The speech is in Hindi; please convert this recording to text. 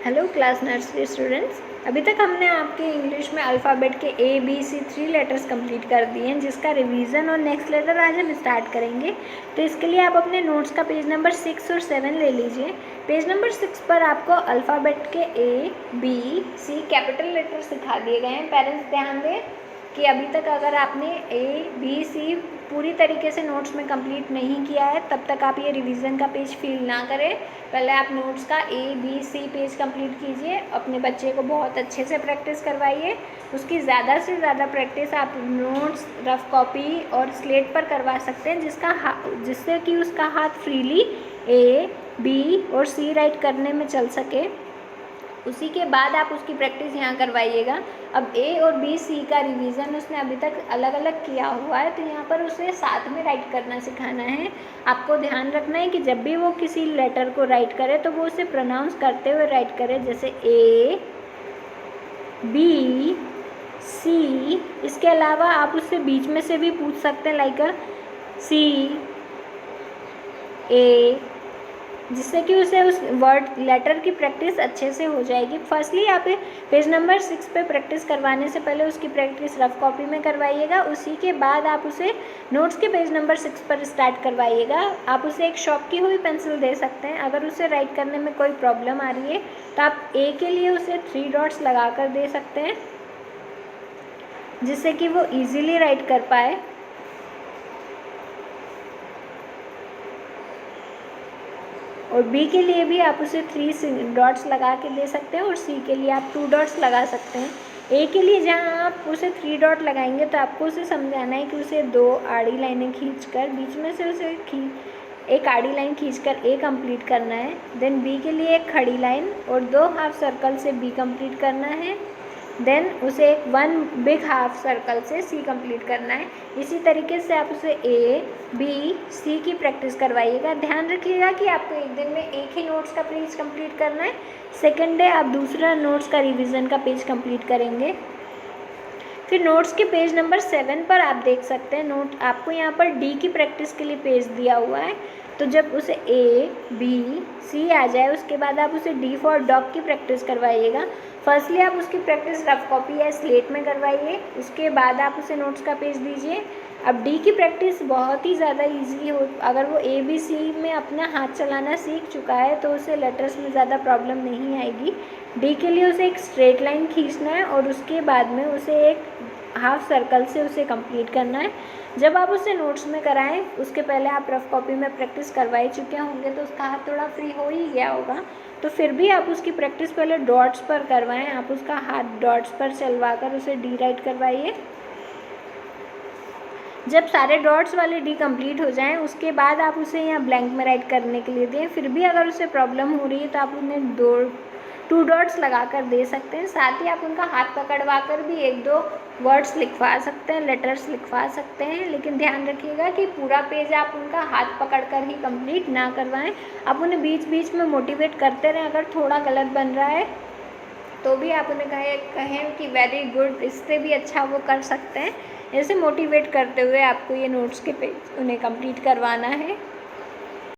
Hello class nursery students. अभी तक हमने आपके इंग्लिश में अल्फ़ाबेट के ABC 3 लेटर्स कंप्लीट कर दिए हैं, जिसका रिवीजन और नेक्स्ट लेटर आज हम स्टार्ट करेंगे। तो इसके लिए आप अपने नोट्स का पेज नंबर 6 और 7 ले लीजिए। पेज नंबर 6 पर आपको अल्फ़ाबेट के ABC कैपिटल लेटर सिखा दिए गए हैं। पेरेंट्स ध्यान दें कि अभी तक अगर आपने ABC पूरी तरीके से नोट्स में कंप्लीट नहीं किया है, तब तक आप ये रिवीजन का पेज फिल ना करें। पहले आप नोट्स का ABC पेज कंप्लीट कीजिए, अपने बच्चे को बहुत अच्छे से प्रैक्टिस करवाइए। उसकी ज़्यादा से ज़्यादा प्रैक्टिस आप नोट्स, रफ कॉपी और स्लेट पर करवा सकते हैं, जिससे कि उसका हाथ फ्रीली A, B और C राइट करने में चल सके। उसी के बाद आप उसकी प्रैक्टिस यहाँ करवाइएगा। अब A और B, C का रिवीजन उसने अभी तक अलग अलग किया हुआ है, तो यहाँ पर उसे साथ में राइट करना सिखाना है। आपको ध्यान रखना है कि जब भी वो किसी लेटर को राइट करे तो वो उसे प्रोनाउंस करते हुए राइट करे, जैसे A, B, C। इसके अलावा आप उससे बीच में से भी पूछ सकते हैं, लाइक C, A, जिससे कि उसे उस वर्ड लेटर की प्रैक्टिस अच्छे से हो जाएगी। फर्स्टली आप पेज नंबर 6 पे प्रैक्टिस करवाने से पहले उसकी प्रैक्टिस रफ कॉपी में करवाइएगा। उसी के बाद आप उसे नोट्स के पेज नंबर 6 पर स्टार्ट करवाइएगा। आप उसे एक शॉर्प की हुई पेंसिल दे सकते हैं। अगर उसे राइट करने में कोई प्रॉब्लम आ रही है तो आप A के लिए उसे 3 डॉट्स लगा कर दे सकते हैं, जिससे कि वो ईजिली राइट कर पाए। और B के लिए भी आप उसे 3 डॉट्स लगा के दे सकते हैं और C के लिए आप 2 डॉट्स लगा सकते हैं। A के लिए जहाँ आप उसे 3 डॉट लगाएंगे तो आपको उसे समझाना है कि उसे 2 आड़ी लाइनें खींचकर बीच में से उसे एक आड़ी लाइन खींचकर A कंप्लीट करना है। देन B के लिए एक खड़ी लाइन और 2 हाफ सर्कल से B कंप्लीट करना है। देन उसे एक 1 बिग हाफ सर्कल से C कंप्लीट करना है। इसी तरीके से आप उसे A, B, C की प्रैक्टिस करवाइएगा। ध्यान रखिएगा कि आपको एक दिन में एक ही नोट्स का पेज कंप्लीट करना है। सेकेंड डे आप दूसरा नोट्स का रिवीजन का पेज कंप्लीट करेंगे। फिर नोट्स के पेज नंबर 7 पर आप देख सकते हैं, नोट आपको यहाँ पर D की प्रैक्टिस के लिए पेज दिया हुआ है। तो जब उसे A, B, C आ जाए, उसके बाद आप उसे D फॉर डॉग की प्रैक्टिस करवाइएगा। फर्स्टली आप उसकी प्रैक्टिस रफ कॉपी या स्लेट में करवाइए, उसके बाद आप उसे नोट्स का पेज दीजिए। अब D की प्रैक्टिस बहुत ही ज़्यादा ईजी हो, अगर वो ABC में अपना हाथ चलाना सीख चुका है तो उसे लेटर्स में ज़्यादा प्रॉब्लम नहीं आएगी। D के लिए उसे एक स्ट्रेट लाइन खींचना है और उसके बाद में उसे एक हाफ सर्कल से उसे कंप्लीट करना है। जब आप उसे नोट्स में कराएं, उसके पहले आप रफ कॉपी में प्रैक्टिस करवाए चुके होंगे तो उसका हाथ थोड़ा फ्री हो ही गया होगा, तो फिर भी आप उसकी प्रैक्टिस पहले डॉट्स पर करवाएं। आप उसका हाथ डॉट्स पर चलवा कर उसे D राइट करवाइए। जब सारे डॉट्स वाले D कंप्लीट हो जाएं, उसके बाद आप उसे यहाँ ब्लैंक में राइट करने के लिए दें। फिर भी अगर उसे प्रॉब्लम हो रही है तो आप उन्हें 2 डॉट्स लगा कर दे सकते हैं। साथ ही आप उनका हाथ पकड़वा कर भी 1-2 वर्ड्स लिखवा सकते हैं, लेटर्स लिखवा सकते हैं, लेकिन ध्यान रखिएगा कि पूरा पेज आप उनका हाथ पकड़कर ही कंप्लीट ना करवाएं। आप उन्हें बीच बीच में मोटिवेट करते रहें। अगर थोड़ा गलत बन रहा है तो भी आप उन्हें कहें कि वेरी गुड, इससे भी अच्छा वो कर सकते हैं। ऐसे मोटिवेट करते हुए आपको ये नोट्स के पेज उन्हें कंप्लीट करवाना है।